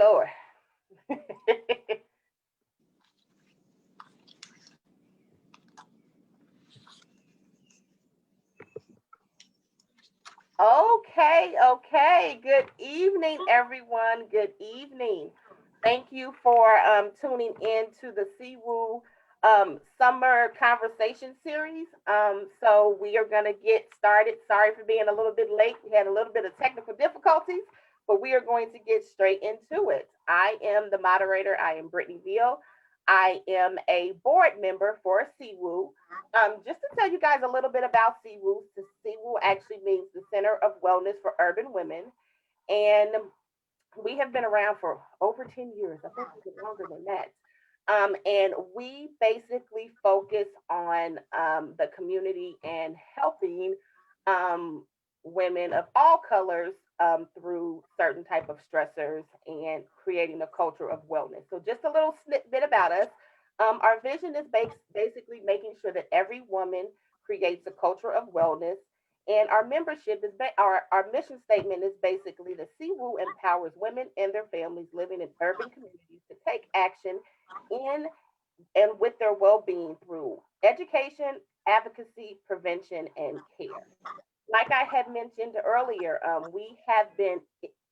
Lord. Okay, okay. Good evening, everyone. Good evening. Thank you for tuning in to the Siwoo Summer Conversation Series. So we are going to get started. Sorry for being a little bit late. We had a little bit of technical difficulties, but we are going to get straight into it. I am the moderator. I am Brittany Veal. I am a board member for Siwoo. Just to tell you guys a little bit about Siwoo, Siwoo actually means the Center of Wellness for Urban Women. And we have been around for over 10 years. I think it's longer than that. And we basically focus on the community and helping um, women of all colors through certain type of stressors and creating a culture of wellness. So just a little bit about us. Our vision is basically making sure that every woman creates a culture of wellness. And our membership is our mission statement is basically the Siwoo empowers women and their families living in urban communities to take action in and with their well-being through education, advocacy, prevention, and care. Like I had mentioned earlier, we have been,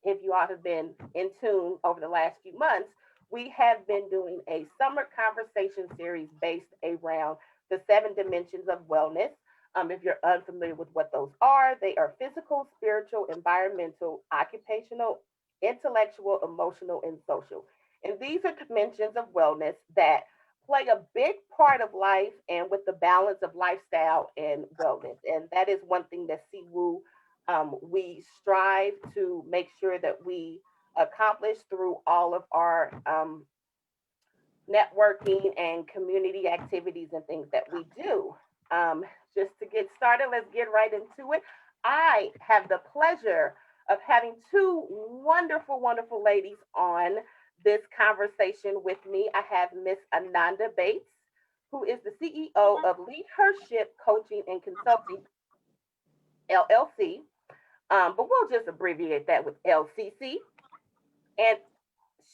if you all have been in tune over the last few months, we have been doing a summer conversation series based around the seven dimensions of wellness. If you're unfamiliar with what those are, they are physical, spiritual, environmental, occupational, intellectual, emotional, and social. And these are dimensions of wellness that play a big part of life and with the balance of lifestyle and wellness. And that is one thing that Siwoo we strive to make sure that we accomplish through all of our networking and community activities and things that we do. Um, just to get started, let's get right into it. I have the pleasure of having two wonderful, wonderful ladies on this conversation with me. I have Miss AhNonda Bates, who is the CEO of Leadership Coaching and Consulting LLC, but we'll just abbreviate that with LCC. And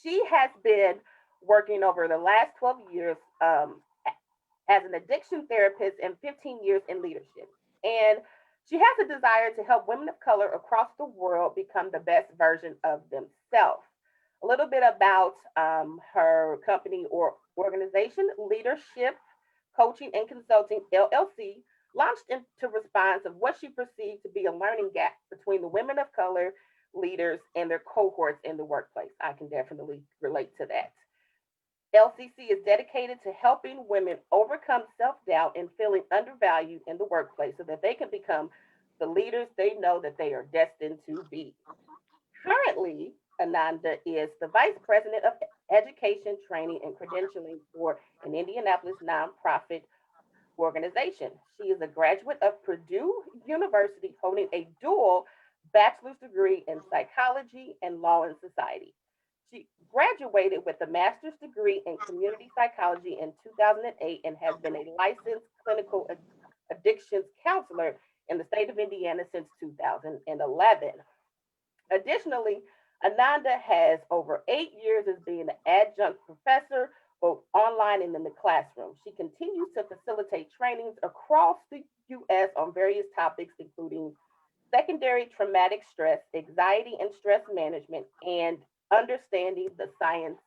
she has been working over the last 12 years as an addiction therapist and 15 years in leadership. And she has a desire to help women of color across the world become the best version of themselves. A little bit about her company or organization, Leadership Coaching and Consulting LLC, launched into response of what she perceived to be a learning gap between the women of color leaders and their cohorts in the workplace. I can definitely relate to that. LCC is dedicated to helping women overcome self doubt and feeling undervalued in the workplace so that they can become the leaders they know that they are destined to be. Currently, AhNonda is the Vice President of Education, Training, and Credentialing for an Indianapolis nonprofit organization. She is a graduate of Purdue University holding a dual bachelor's degree in psychology and law and society. She graduated with a master's degree in community psychology in 2008 and has been a licensed clinical addictions counselor in the state of Indiana since 2011. Additionally, AhNonda has over 8 years as being an adjunct professor, both online and in the classroom. She continues to facilitate trainings across the U.S. on various topics, including secondary traumatic stress, anxiety and stress management, and understanding the science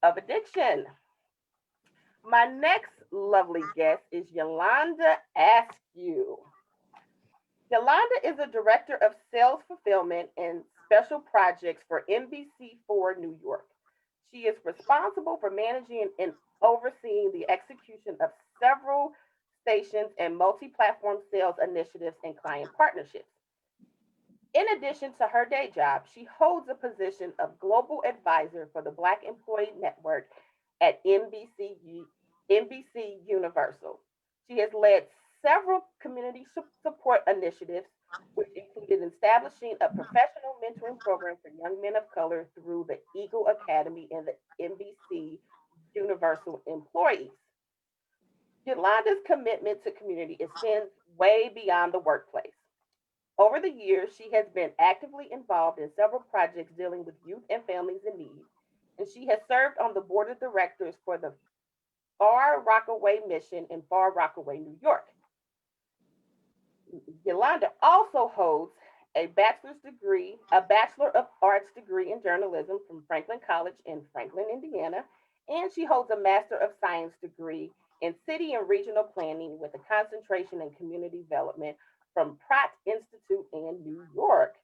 of addiction. My next lovely guest is Yolanda Askew. Yolanda is a director of sales fulfillment and special projects for NBC4 New York. She is responsible for managing and overseeing the execution of several stations and multi platform sales initiatives and client partnerships. In addition to her day job, she holds a position of global advisor for the Black Employee Network at NBC Universal. She has led several community support initiatives, which included establishing a professional mentoring program for young men of color through the Eagle Academy and the NBC Universal employees. Yolanda's commitment to community extends way beyond the workplace. Over the years, she has been actively involved in several projects dealing with youth and families in need, and she has served on the board of directors for the Far Rockaway Mission in Far Rockaway, New York. Yolanda also holds a Bachelor of Arts degree in journalism from Franklin College in Franklin, Indiana, and she holds a Master of Science degree in City and Regional Planning with a concentration in community development from Pratt Institute in New York.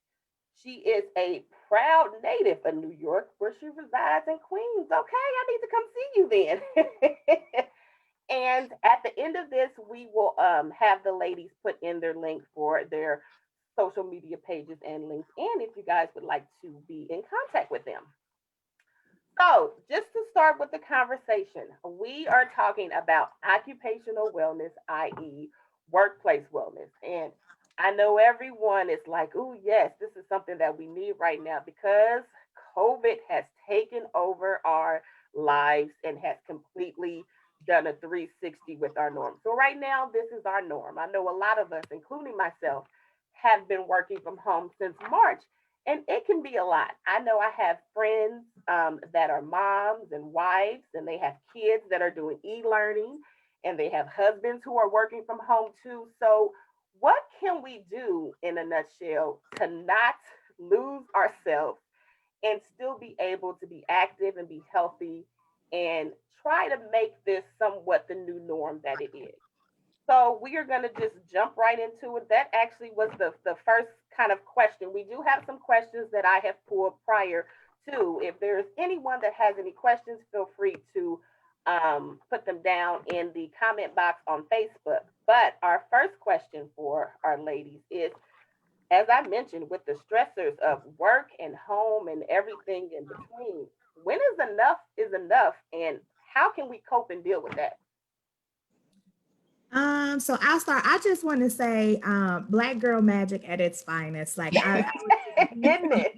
She is a proud native of New York, where she resides in Queens. Okay, I need to come see you then. And at the end of this, we will have the ladies put in their link for their social media pages and links, and if you guys would like to be in contact with them. So, just to start with the conversation, we are talking about occupational wellness, i.e., workplace wellness. And I know everyone is like, oh, yes, this is something that we need right now because COVID has taken over our lives and has completely done a 360 with our norm. So, right now, this is our norm. I know a lot of us, including myself, have been working from home since March, and it can be a lot. I know I have friends that are moms and wives, and they have kids that are doing e-learning, and they have husbands who are working from home too. So, what can we do in a nutshell to not lose ourselves and still be able to be active and be healthy and try to make this somewhat the new norm that it is? So we are going to just jump right into it. That actually was the first kind of question. We do have some questions that I have pulled prior to. If there's anyone that has any questions, feel free to put them down in the comment box on Facebook. But our first question for our ladies is, as I mentioned, with the stressors of work and home and everything in between, when is enough, and how can we cope and deal with that? So I'll start. I just want to say, Black girl magic at its finest. Like Isn't it?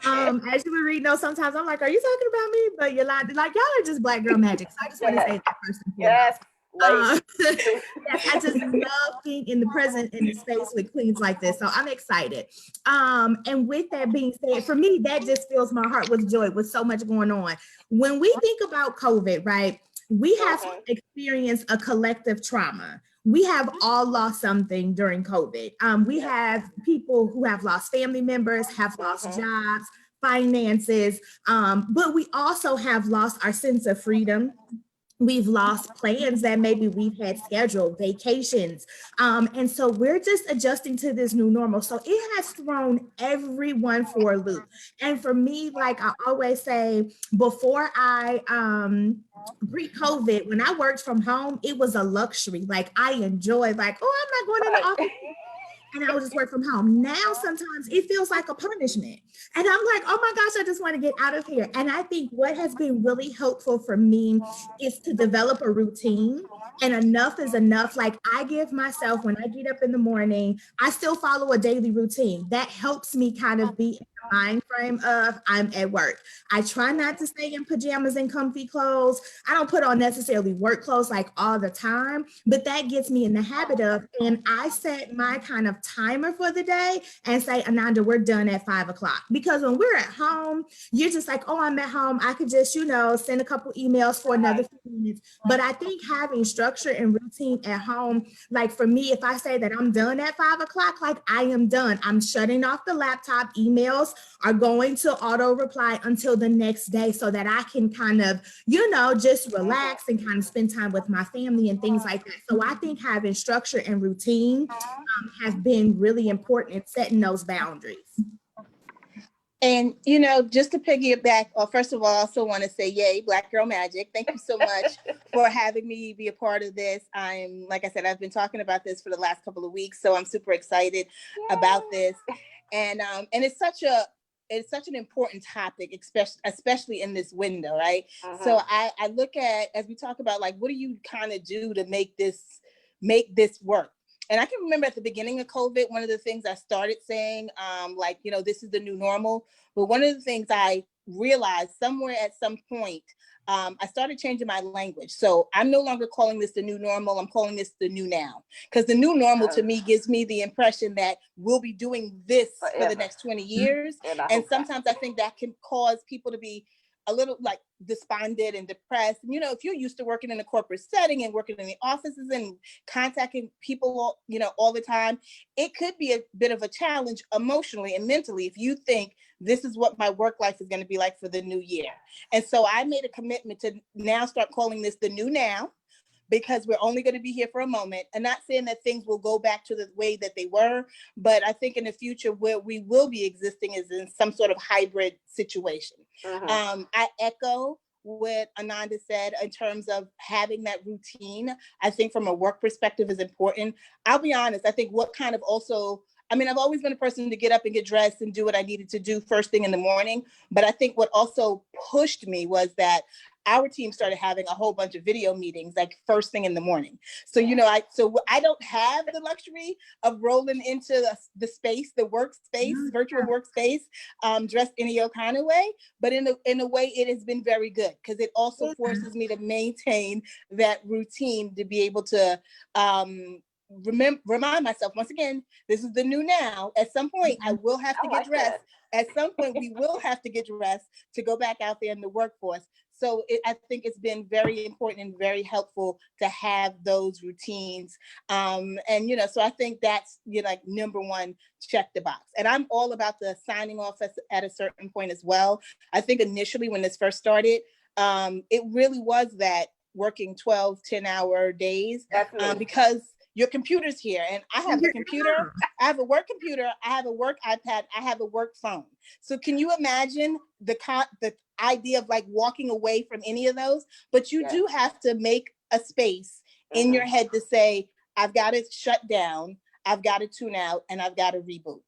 as you would read, know sometimes I'm like, are you talking about me? But you're like y'all are just Black girl magic. So I just want to say Yes, that first and yes, foremost. ladies. Yes, I just love being in the present in the space with queens like this. So I'm excited. And with that being said, for me, that just fills my heart with joy with so much going on. When we think about COVID, right? We have experienced a collective trauma. We have all lost something during COVID. We Yes. have people who have lost family members, have lost Mhm. jobs, finances, but we also have lost our sense of freedom. We've lost plans that maybe we've had scheduled, vacations. And so we're just adjusting to this new normal. So it has thrown everyone for a loop. And for me, like I always say, before I pre-COVID, when I worked from home, it was a luxury. Like I enjoyed, like, oh, I'm not going in the Right. office and I would just work from home. Now, sometimes it feels like a punishment. And I'm like, oh my gosh, I just want to get out of here. And I think what has been really helpful for me is to develop a routine. And enough is enough. Like I give myself, when I get up in the morning, I still follow a daily routine. That helps me kind of be in the mind frame of I'm at work. I try not to stay in pajamas and comfy clothes. I don't put on necessarily work clothes like all the time, but that gets me in the habit of, and I set my kind of timer for the day and say, AhNonda, we're done at 5 o'clock. Because when we're at home, you're just like, oh, I'm at home. I could just, send a couple emails for another few minutes. But I think having structure and routine at home, like for me, if I say that I'm done at 5 o'clock, like I am done. I'm shutting off the laptop. Emails are going to auto reply until the next day so that I can kind of, just relax and kind of spend time with my family and things like that. So I think having structure and routine have been really important in setting those boundaries. And, just to piggyback, first of all, I also want to say, yay, Black Girl Magic. Thank you so much for having me be a part of this. Like I said, I've been talking about this for the last couple of weeks, so I'm super excited about this. And it's such an important topic, especially in this window, right? So I look at, as we talk about, like, what do you kind of do to make this work? And I can remember at the beginning of COVID, one of the things I started saying, this is the new normal. But one of the things I realized somewhere at some point, I started changing my language. So I'm no longer calling this the new normal. I'm calling this the new now. Because the new normal to me gives me the impression that we'll be doing this for the next 20 years. And sometimes I think that can cause people to be a little like despondent and depressed. And, you know, if you're used to working in a corporate setting and working in the offices and contacting people, you know, all the time, it could be a bit of a challenge emotionally and mentally if you think this is what my work life is going to be like for the new year. And so I made a commitment to now start calling this the new now, because we're only going to be here for a moment. And not saying that things will go back to the way that they were, but I think in the future where we will be existing is in some sort of hybrid situation. I echo what AhNonda said in terms of having that routine. I think from a work perspective is important. I'll be honest, I think what kind of also, I mean, I've always been a person to get up and get dressed and do what I needed to do first thing in the morning. But I think what also pushed me was that our team started having a whole bunch of video meetings like first thing in the morning. So, you know, I don't have the luxury of rolling into the space, the workspace, virtual workspace, dressed any kind of way. But in a way, it has been very good because it also forces me to maintain that routine to be able to remind myself, once again, this is the new now. At some point, I will have to get dressed. At some point, we will have to get dressed to go back out there in the workforce. So I think it's been very important and very helpful to have those routines. And, you know, so I think that's, you know, like number one, check the box. And I'm all about the signing off at a certain point as well. I think initially when this first started, it really was that working 12, 10-hour days because your computer's here and I have a computer, I have a work computer, I have a work iPad, I have a work phone. So can you imagine the idea of like walking away from any of those? But you do have to make a space in your head to say, I've got to shut down, I've got to tune out, and I've got to reboot.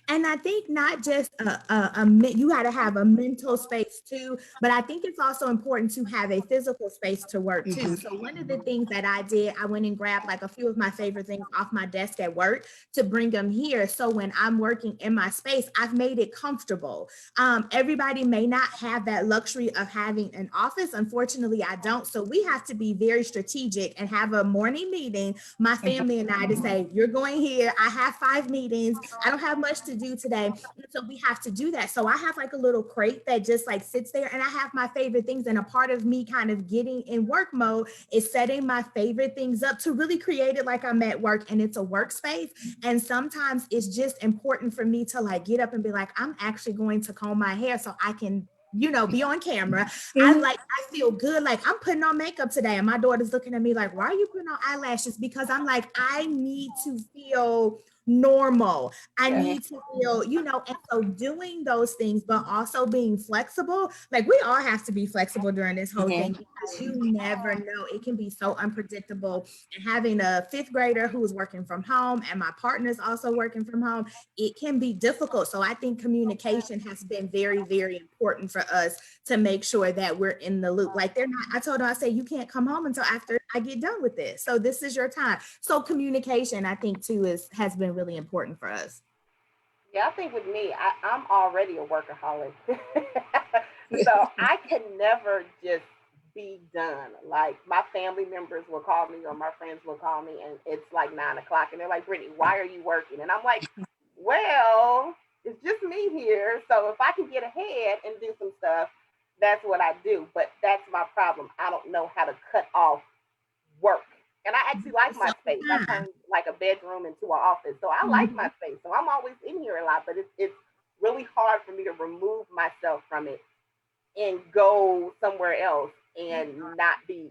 And I think not just you got to have a mental space too, but I think it's also important to have a physical space to work too. So one of the things that I did, I went and grabbed like a few of my favorite things off my desk at work to bring them here. So when I'm working in my space, I've made it comfortable. Everybody may not have that luxury of having an office. Unfortunately, I don't. So we have to be very strategic and have a morning meeting, my family and I, to say, you're going here. I have 5 meetings. I don't have much to do today. And so we have to do that. So I have like a little crate that just like sits there and I have my favorite things. And a part of me kind of getting in work mode is setting my favorite things up to really create it like I'm at work and it's a workspace. And sometimes it's just important for me to like get up and be like, I'm actually going to comb my hair so I can, you know, be on camera. I feel good. Like I'm putting on makeup today and my daughter's looking at me like, why are you putting on eyelashes? Because I'm like, I need to feel normal. I need to feel, you know, and so doing those things, but also being flexible. Like we all have to be flexible during this whole thing because you never know. It can be so unpredictable. And having a 5th grader who's working from home and my partner's also working from home, it can be difficult. So I think communication has been very, very important for us to make sure that we're in the loop. Like they're not, I told her, I said, you can't come home until after I get done with this. So this is your time. So communication, I think too, has been really important for us. Yeah, I think with me, I'm already a workaholic. So I can never just be done. Like my family members will call me or my friends will call me and it's like 9 o'clock and they're like, Brittany, why are you working? And I'm like, well, it's just me here. So if I can get ahead and do some stuff, that's what I do. But that's my problem. I don't know how to cut off work. And I actually like my space. I turned like a bedroom into an office. So I like my space. So I'm always in here a lot, but it's really hard for me to remove myself from it and go somewhere else and not be,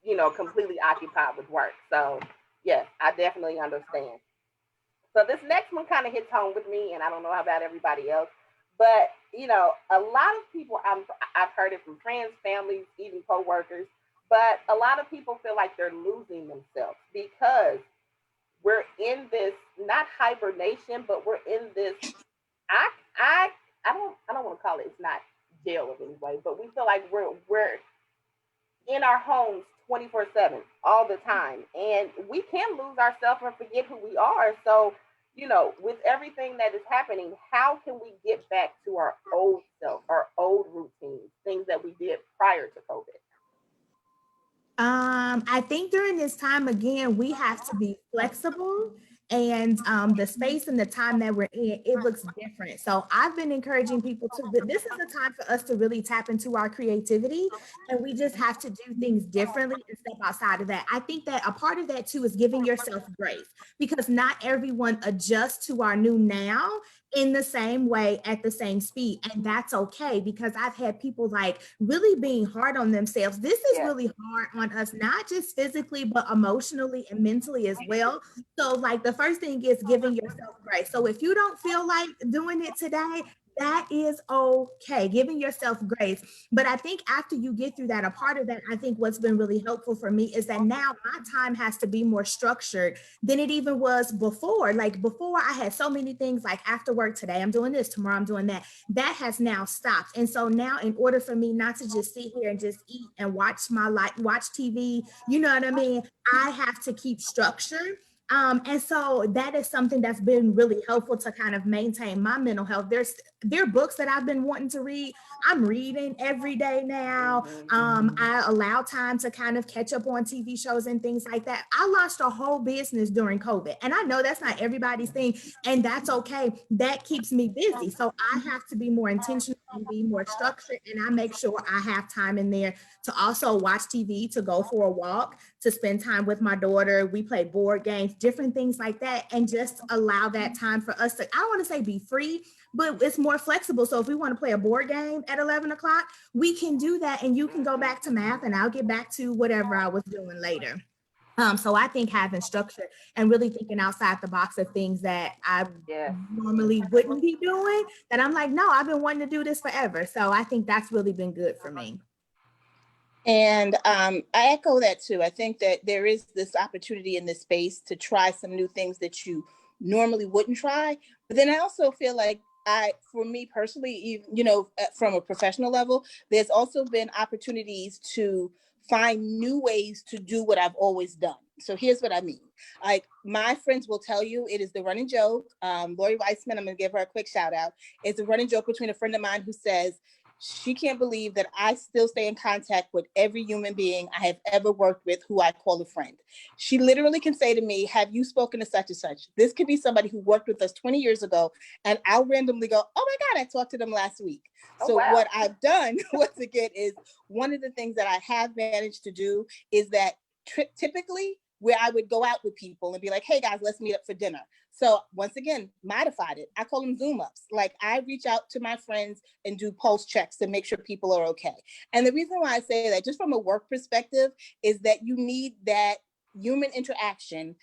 you know, completely occupied with work. So yes, I definitely understand. So this next one kind of hits home with me, and I don't know about everybody else, but you know, a lot of people I've heard it from friends, families, even coworkers, but a lot of people feel like they're losing themselves because we're in this not hibernation, but we're in this. I I I don't want to call it. It's not jail of any way, but we feel like we're in our homes 24/7 all the time, and we can lose ourselves and forget who we are. So you know, with everything that is happening, how can we get back to our old self, our old routines, things that we did prior to COVID? I think during this time, again, we have to be flexible and the space and the time that we're in, it looks different. So I've been encouraging people to, this is a time for us to really tap into our creativity, and we just have to do things differently and step outside of that. I think that a part of that too is giving yourself grace, because not everyone adjusts to our new now in the same way at the same speed. And that's okay, because I've had people like really being hard on themselves. This is really hard on us, not just physically, but emotionally and mentally as well. So like the first thing is giving yourself grace. So if you don't feel like doing it today, that is okay, giving yourself grace. But I think after you get through that, a part of that, I think what's been really helpful for me is that now my time has to be more structured than it even was before. Like before, I had so many things like after work today, I'm doing this, tomorrow I'm doing that. That has now stopped. And so now in order for me not to just sit here and just eat and watch watch TV, you know what I mean? I have to keep structure. And so that is something that's been really helpful to kind of maintain my mental health. There are books that I've been wanting to read. I'm reading every day now. I allow time to kind of catch up on TV shows and things like that. I launched a whole business during COVID, and I know that's not everybody's thing, and that's okay. That keeps me busy. So I have to be more intentional and be more structured, and I make sure I have time in there to also watch TV, to go for a walk, to spend time with my daughter. We play board games, different things like that, and just allow that time for us to, I don't want to say be free, but it's more flexible. So if we want to play a board game at 11 o'clock, we can do that, and you can go back to math and I'll get back to whatever I was doing later. So I think having structure and really thinking outside the box of things that I normally wouldn't be doing, that I'm like, no, I've been wanting to do this forever. So I think that's really been good for me. And I echo that too. I think that there is this opportunity in this space to try some new things that you normally wouldn't try. But then I also feel like for me personally, from a professional level, there's also been opportunities to find new ways to do what I've always done. So here's what I mean. Like my friends will tell you, it is the running joke. Lori Weissman, I'm going to give her a quick shout out. It's a running joke between a friend of mine who says, she can't believe that I still stay in contact with every human being I have ever worked with who I call a friend. She literally can say to me, have you spoken to such and such? This could be somebody who worked with us 20 years ago. And I'll randomly go, oh my God, I talked to them last week. What I've done, once again, is one of the things that I have managed to do is that typically where I would go out with people and be like, hey guys, let's meet up for dinner. So once again, modified it. I call them Zoom ups. Like I reach out to my friends and do pulse checks to make sure people are okay. And the reason why I say that, just from a work perspective, is that you need that human interaction,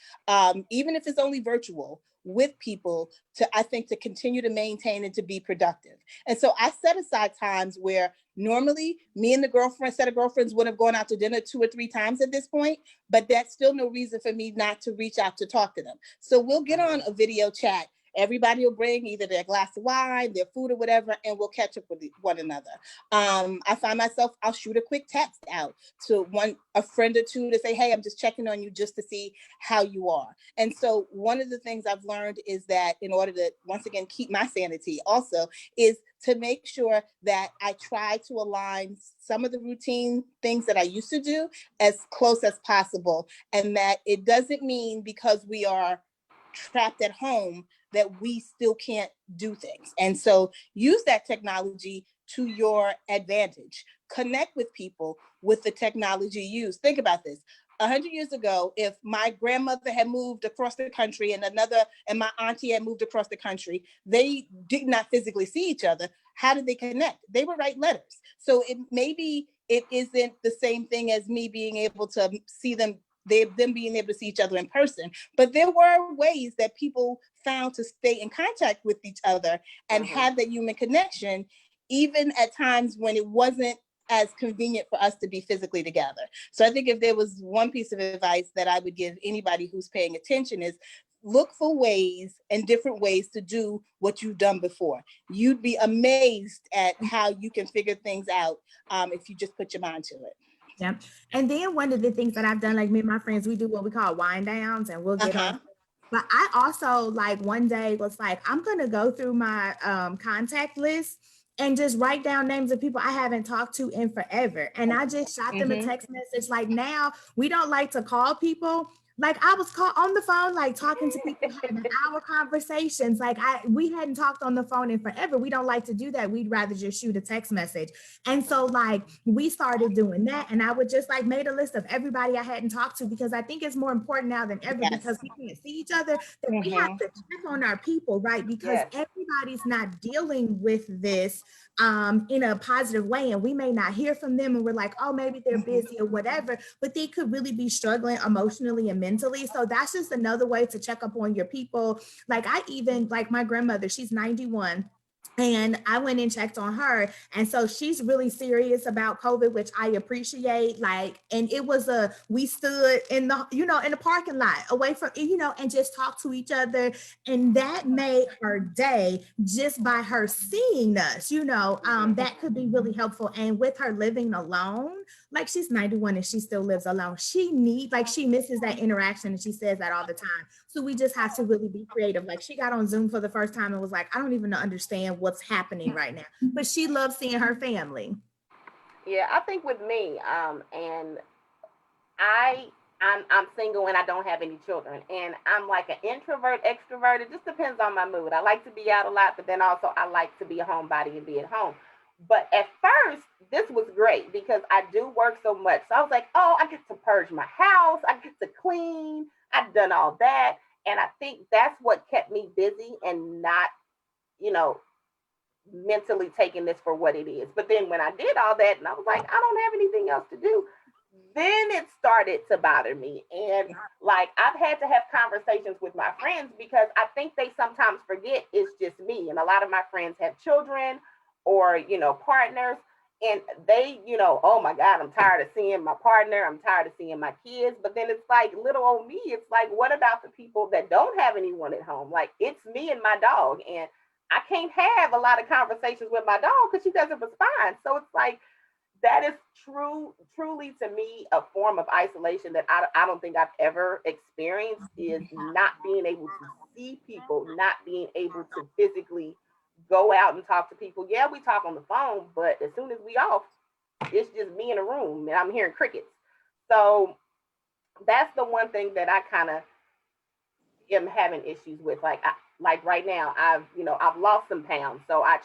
even if it's only virtual, with people I think to continue to maintain and to be productive. And so I set aside times where normally me and the set of girlfriends would have gone out to dinner 2 or 3 times at this point, but that's still no reason for me not to reach out to talk to them. So we'll get on a video chat. Everybody will bring either their glass of wine, their food or whatever, and we'll catch up with one another. I find myself, I'll shoot a quick text out to a friend or two to say, hey, I'm just checking on you just to see how you are. And so one of the things I've learned is that in order to, once again, keep my sanity also, is to make sure that I try to align some of the routine things that I used to do as close as possible. And that it doesn't mean because we are trapped at home that we still can't do things. And so use that technology to your advantage. Connect with people with the technology used. Think about this. 100 years ago, if my grandmother had moved across the country and my auntie had moved across the country, they did not physically see each other. How did they connect? They would write letters. So maybe it isn't the same thing as me being able to see them being able to see each other in person. But there were ways that people found to stay in contact with each other and have that human connection, even at times when it wasn't as convenient for us to be physically together. So I think if there was one piece of advice that I would give anybody who's paying attention is look for ways and different ways to do what you've done before. You'd be amazed at how you can figure things out if you just put your mind to it. Yeah. And then one of the things that I've done, like me and my friends, we do what we call wind downs, and we'll get on. But I also one day was like, I'm going to go through my contact list and just write down names of people I haven't talked to in forever. And I just shot them a text message. Like now we don't like to call people, Like I was caught on the phone, like talking to people, having hour conversations. Like we hadn't talked on the phone in forever. We don't like to do that. We'd rather just shoot a text message. And so like we started doing that. And I would just like made a list of everybody I hadn't talked to, because I think it's more important now than ever, Yes. because we can't see each other, that we have to check on our people, right? Because Yes. everybody's not dealing with this in a positive way. And we may not hear from them and we're like, oh, maybe they're busy or whatever, but they could really be struggling emotionally and mentally. So that's just another way to check up on your people. Like I even, like my grandmother, she's 91. And I went and checked on her. And so she's really serious about COVID, which I appreciate. Like, and it was we stood in the, in the parking lot away from, and just talked to each other. And that made her day just by her seeing us, that could be really helpful. And with her living alone, like she's 91 and she still lives alone. She misses that interaction, and she says that all the time. So we just have to really be creative. Like she got on Zoom for the first time and was like, I don't even understand what's happening right now. But she loves seeing her family. Yeah, I think with me, and I'm single and I don't have any children, and I'm like an introvert, extrovert. It just depends on my mood. I like to be out a lot, but then also I like to be a homebody and be at home. But at first, this was great because I do work so much. So I was like, oh, I get to purge my house, I get to clean, I've done all that. And I think that's what kept me busy and not, you know, mentally taking this for what it is. But then when I did all that and I was like, I don't have anything else to do, then it started to bother me. And like I've had to have conversations with my friends because I think they sometimes forget it's just me. And a lot of my friends have children or, partners. And they, oh my God, I'm tired of seeing my partner. I'm tired of seeing my kids. But then it's like little old me. It's like, what about the people that don't have anyone at home? Like it's me and my dog. And I can't have a lot of conversations with my dog because she doesn't respond. So it's like, that is truly to me, a form of isolation that I don't think I've ever experienced, is not being able to see people, not being able to physically go out and talk to people. Yeah, we talk on the phone, but as soon as we off, it's just me in a room and I'm hearing crickets. So that's the one thing that I kind of am having issues with. Like right now, I've lost some pounds, so I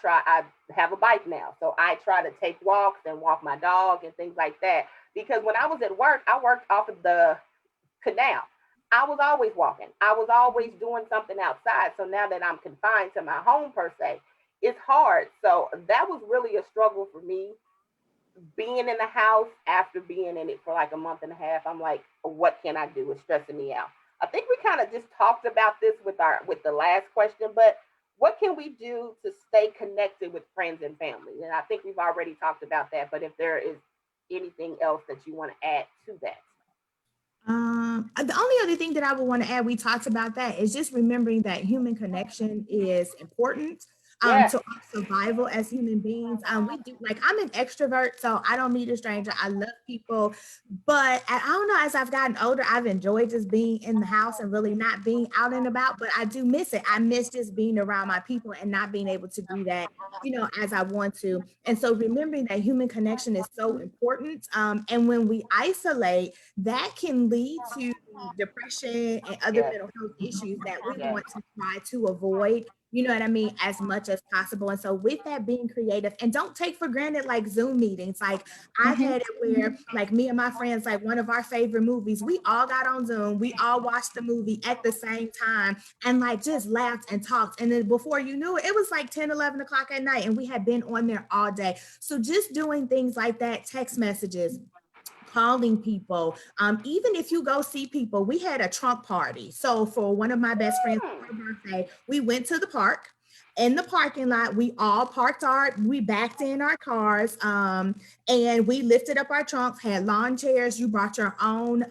have a bike now, so I try to take walks and walk my dog and things like that. Because when I was at work, I worked off of the canal. I was always walking. I was always doing something outside. So now that I'm confined to my home per se, it's hard. So that was really a struggle for me, being in the house after being in it for like a month and a half. I'm like, what can I do? It's stressing me out. I think we kind of just talked about this with the last question, but what can we do to stay connected with friends and family? And I think we've already talked about that, but if there is anything else that you want to add to that. The only other thing that I would want to add, we talked about that, is just remembering that human connection is important Yes. to our survival as human beings. We do, like, I'm an extrovert, so I don't meet a stranger. I love people, but I don't know, as I've gotten older, I've enjoyed just being in the house and really not being out and about, but I do miss it. I miss just being around my people and not being able to do that, as I want to. And so remembering that human connection is so important. And when we isolate, that can lead to depression and other Yes. mental health issues that we Yes. want to try to avoid, as much as possible. And so with that, being creative, and don't take for granted like Zoom meetings. Like I've had it where like me and my friends, like one of our favorite movies, we all got on Zoom, we all watched the movie at the same time and like just laughed and talked. And then before you knew it, it was like 10, 11 o'clock at night and we had been on there all day. So just doing things like that, text messages, calling people, even if you go see people. We had a trunk party. So for one of my best friends for her birthday, we went to the park. In the parking lot, we all we backed in our cars, and we lifted up our trunks, had lawn chairs. You brought your own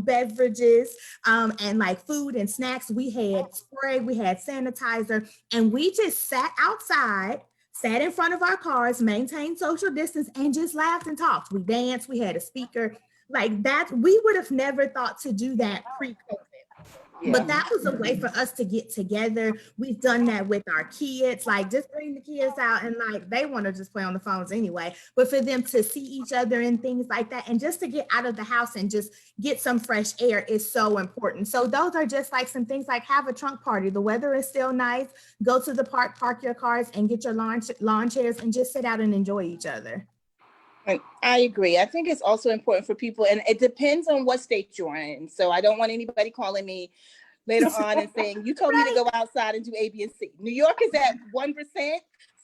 beverages, and like food and snacks. We had spray, we had sanitizer, and we just sat outside, sat in front of our cars, maintained social distance, and just laughed and talked. We danced, we had a speaker. Like that, we would have never thought to do that pre-COVID. Yeah. But that was a way for us to get together. We've done that with our kids, like just bring the kids out and like they want to just play on the phones anyway. But for them to see each other and things like that, and just to get out of the house and just get some fresh air is so important. So those are just like some things like have a trunk party. The weather is still nice. Go to the park, park your cars, and get your lawn chairs and just sit out and enjoy each other. I agree. I think it's also important for people, and it depends on what state you're in. So I don't want anybody calling me later on and saying, you told me to go outside and do A, B, and C. New York is at 1%.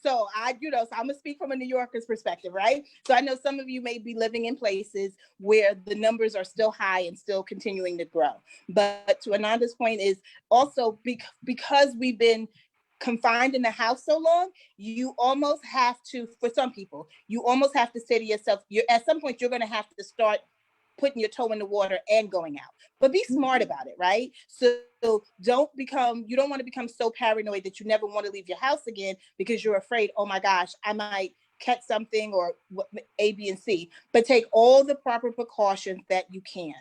So so I'm gonna speak from a New Yorker's perspective, right? So I know some of you may be living in places where the numbers are still high and still continuing to grow. But to AhNonda's point is also because we've been confined in the house so long, you almost have to, for some people, you almost have to say to yourself, at some point you're gonna have to start putting your toe in the water and going out, but be smart about it, right? So you don't want to become so paranoid that you never want to leave your house again because you're afraid, oh my gosh, I might catch something or A, B, and C. But take all the proper precautions that you can.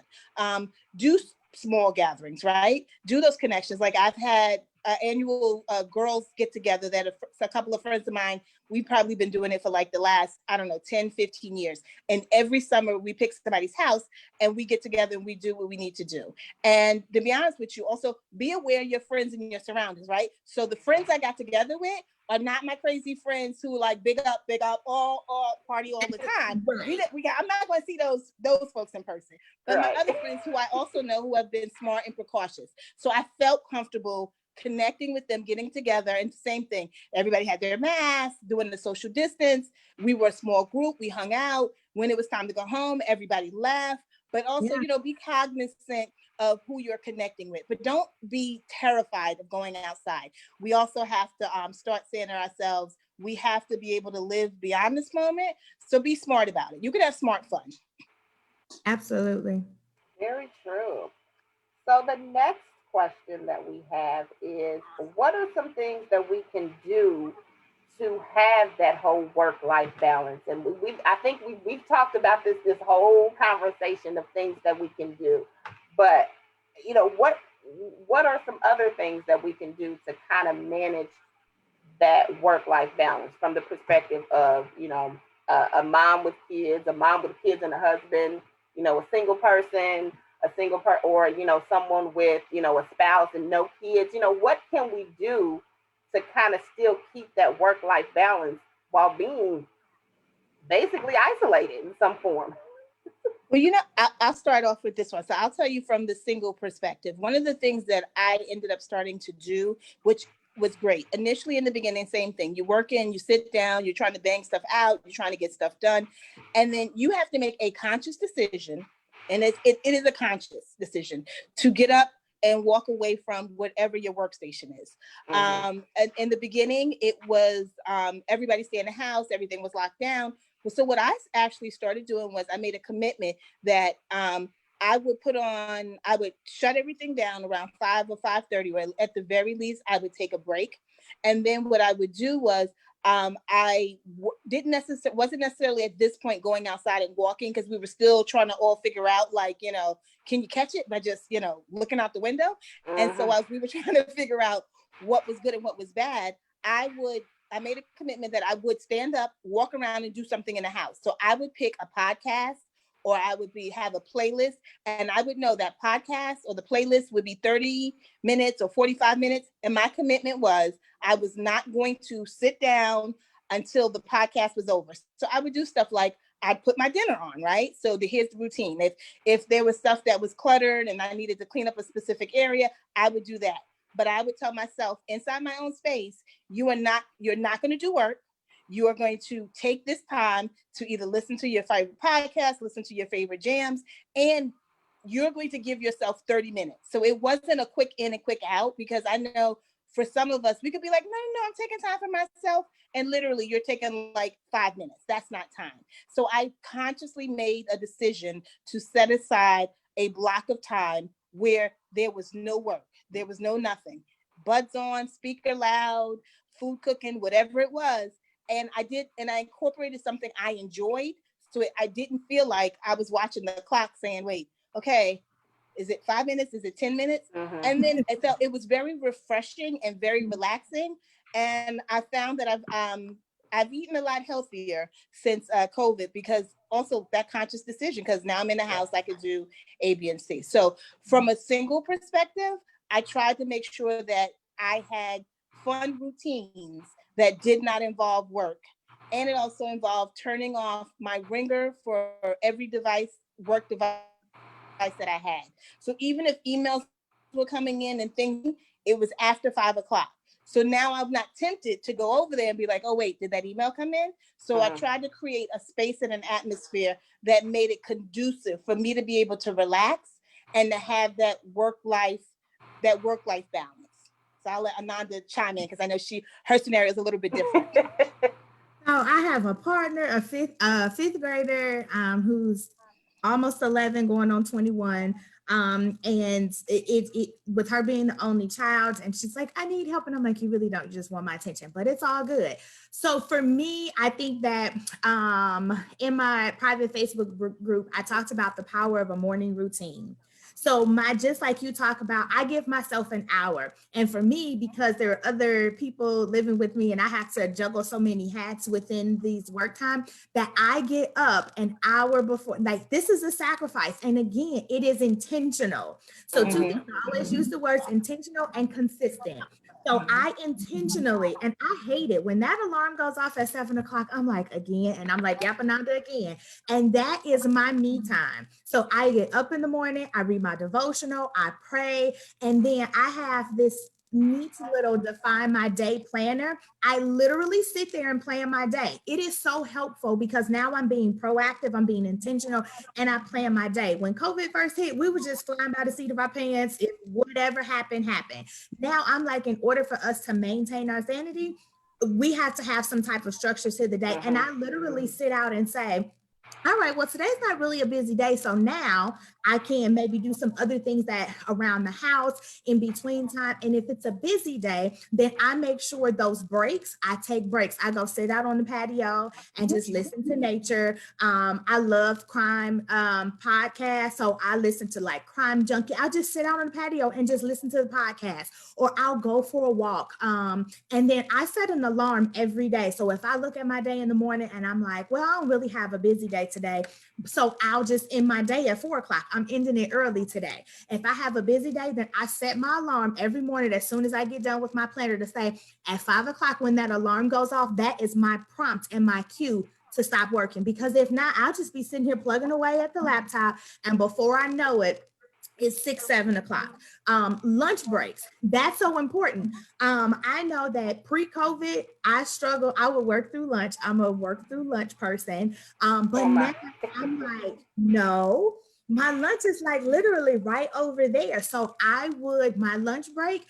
Do small gatherings, right? Do those connections. Like I've had annual girls get together that a couple of friends of mine, we've probably been doing it for like the last, 10, 15 years. And every summer we pick somebody's house and we get together and we do what we need to do. And to be honest with you, also be aware of your friends and your surroundings, right? So the friends I got together with are not my crazy friends who like big up, all party all the time. I'm not going to see those folks in person. But my other friends who I also know who have been smart and precautious. So I felt comfortable connecting with them, getting together, and same thing. Everybody had their masks, doing the social distance. We were a small group. We hung out. When it was time to go home, everybody left. But also, be cognizant of who you're connecting with. But don't be terrified of going outside. We also have to start saying to ourselves, we have to be able to live beyond this moment. So be smart about it. You can have smart fun. Absolutely. Very true. So the next question that we have is, what are some things that we can do to have that whole work-life balance? And I think we've talked about this whole conversation of things that we can do, but what are some other things that we can do to kind of manage that work-life balance from the perspective of a mom with kids, and a husband, a single person, or someone with a spouse and no kids. What can we do to kind of still keep that work-life balance while being basically isolated in some form? Well, I'll start off with this one. So I'll tell you from the single perspective. One of the things that I ended up starting to do, which was great. Initially in the beginning, same thing. You work in, you sit down, you're trying to bang stuff out, you're trying to get stuff done. And then you have to make a conscious decision. And it is a conscious decision to get up and walk away from whatever your workstation is. And in the beginning, it was everybody stay in the house, everything was locked down. So what I actually started doing was I made a commitment that I would shut everything down around 5 or 5:30, or at the very least, I would take a break. And then what I would do was wasn't necessarily at this point going outside and walking, because we were still trying to all figure out, like, can you catch it by just, looking out the window? And so as we were trying to figure out what was good and what was bad, I made a commitment that I would stand up, walk around, and do something in the house. So I would pick a podcast, or I would have a playlist, and I would know that podcast or the playlist would be 30 minutes or 45 minutes. And my commitment was I was not going to sit down until the podcast was over. So I would do stuff like I'd put my dinner on, right? So here's the routine. If there was stuff that was cluttered and I needed to clean up a specific area, I would do that. But I would tell myself inside my own space, you're not going to do work. You are going to take this time to either listen to your favorite podcast, listen to your favorite jams, and you're going to give yourself 30 minutes. So it wasn't a quick in and quick out, because I know for some of us, we could be like, no, I'm taking time for myself. And literally you're taking like 5 minutes. That's not time. So I consciously made a decision to set aside a block of time where there was no work. There was no nothing. Buds on, speaker loud, food cooking, whatever it was. And I incorporated something I enjoyed. So I didn't feel like I was watching the clock saying, wait, okay, is it 5 minutes? Is it 10 minutes? Mhm. And then it was very refreshing and very relaxing. And I found that I've eaten a lot healthier since COVID, because also that conscious decision, because now I'm in the house, I could do A, B, and C. So from a single perspective, I tried to make sure that I had fun routines that did not involve work. And it also involved turning off my ringer for every work device that I had. So even if emails were coming in and things, it was after 5 o'clock. So now I'm not tempted to go over there and be like, oh, wait, did that email come in? So I tried to create a space and an atmosphere that made it conducive for me to be able to relax and to have that work-life balance. So I'll let AhNonda chime in, because I know her scenario is a little bit different. So I have a partner, a fifth grader, who's almost 11, going on 21. And it with her being the only child, and she's like, I need help. And I'm like, you really don't, you just want my attention, but it's all good. So for me, I think that in my private Facebook group, I talked about the power of a morning routine. So just like you talk about, I give myself an hour. And for me, because there are other people living with me and I have to juggle so many hats within these work time, that I get up an hour before. Like, this is a sacrifice. And again, it is intentional. So two things, I always use the words intentional and consistent. So I intentionally, and I hate it when that alarm goes off at 7 o'clock, I'm like, again, and I'm like, yep, AhNonda again. And that is my me time. So I get up in the morning, I read my devotional, I pray, and then I have this neat little define my day planner. I literally sit there and plan my day. It is so helpful because now I'm being proactive, I'm being intentional, and I plan my day. When COVID first hit, we were just flying by the seat of our pants. If whatever happened, happened. Now I'm like, in order for us to maintain our sanity, we have to have some type of structure to the day. And I literally sit out and say, all right, well, today's not really a busy day. So now I can maybe do some other things that around the house in between time. And if it's a busy day, then I make sure those breaks, I take breaks. I go sit out on the patio and just listen to nature. I love crime podcasts. So I listen to like Crime Junkie. I'll just sit out on the patio and just listen to the podcast, or I'll go for a walk. And then I set an alarm every day. So if I look at my day in the morning and I'm like, well, I don't really have a busy day today, so I'll just end my day at 4 o'clock. I'm ending it early today. If I have a busy day, then I set my alarm every morning as soon as I get done with my planner to say at 5 o'clock, when that alarm goes off, that is my prompt and my cue to stop working. Because if not, I'll just be sitting here plugging away at the laptop, and before I know it, it's 6, 7 o'clock. Lunch breaks, that's so important. I know that pre-COVID, I struggle. I would work through lunch. I'm a work through lunch person. But now I'm like, no, my lunch is like literally right over there. So my lunch break,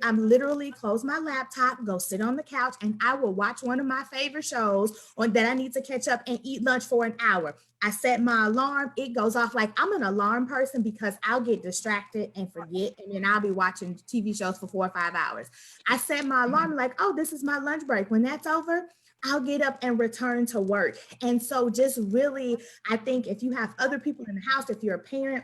I'm literally close my laptop, go sit on the couch, and I will watch one of my favorite shows or that I need to catch up, and eat lunch for an hour. I set my alarm, it goes off. Like, I'm an alarm person because I'll get distracted and forget, and then I'll be watching TV shows for 4 or 5 hours. I set my alarm like, oh, this is my lunch break. When that's over, I'll get up and return to work. And so just really, I think if you have other people in the house, if you're a parent,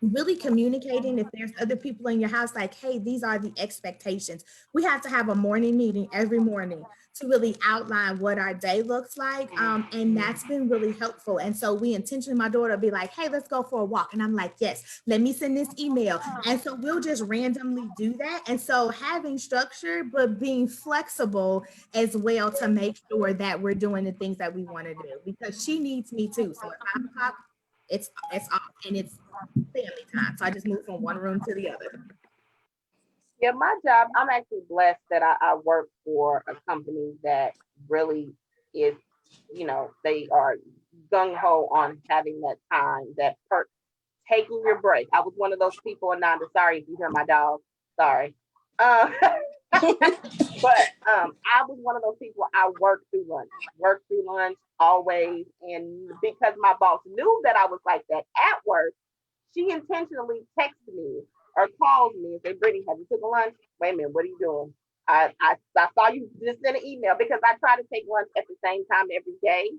really communicating, if there's other people in your house, like, hey, these are the expectations. We have to have a morning meeting every morning to really outline what our day looks like. And that's been really helpful. And so we intentionally, my daughter will be like, hey, let's go for a walk. And I'm like, yes, let me send this email. And so we'll just randomly do that. And so having structure, but being flexible as well to make sure that we're doing the things that we want to do, because she needs me too. So at 5 o'clock, it's off, and it's family time. So I just moved from one room to the other. Yeah, my job, I'm actually blessed that I work for a company that really is, they are gung ho on having that time, taking your break. I was one of those people, AhNonda, sorry if you hear my dog, sorry. But I was one of those people, I worked through lunch always. And because my boss knew that I was like that at work, she intentionally texted me or called me and said, Brittany, have you took a lunch? Wait a minute, what are you doing? I saw you just sent an email, because I try to take lunch at the same time every day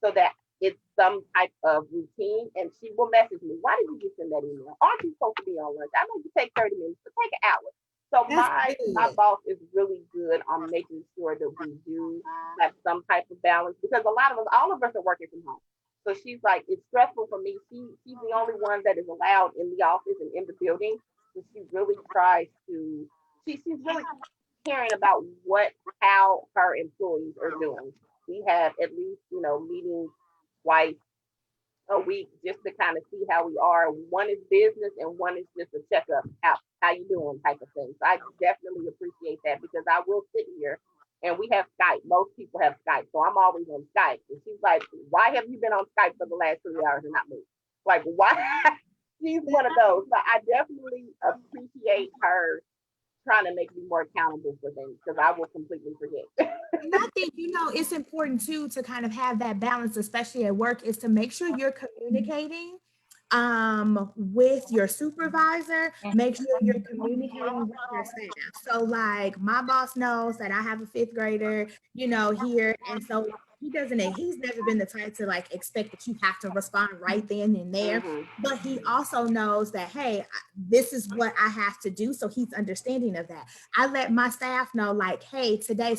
so that it's some type of routine, and she will message me, why did you just send that email? Aren't you supposed to be on lunch? I know you take 30 minutes, but take an hour. So That's my good. boss is really good on making sure that we do have some type of balance, because a lot of us, all of us are working from home. So she's like, it's stressful for me. She's the only one that is allowed in the office and in the building. So she really tries to, she's really caring about how her employees are doing. We have at least, meetings twice a week just to kind of see how we are. One is business and one is just a checkup, how you doing type of thing. So I definitely appreciate that, because I will sit here and we have Skype. Most people have Skype, so I'm always on Skype. And she's like, "Why have you been on Skype for the last 3 hours and not me?" Like, why? She's one of those. So I definitely appreciate her trying to make me more accountable for things, because I will completely forget. And I think, it's important too to kind of have that balance, especially at work, is to make sure you're communicating with your supervisor, make sure you're communicating with your staff. So like my boss knows that I have a fifth grader, here. And so he's never been the type to like expect that you have to respond right then and there. Mhm. But he also knows that, hey, this is what I have to do. So he's understanding of that. I let my staff know, like, hey, today,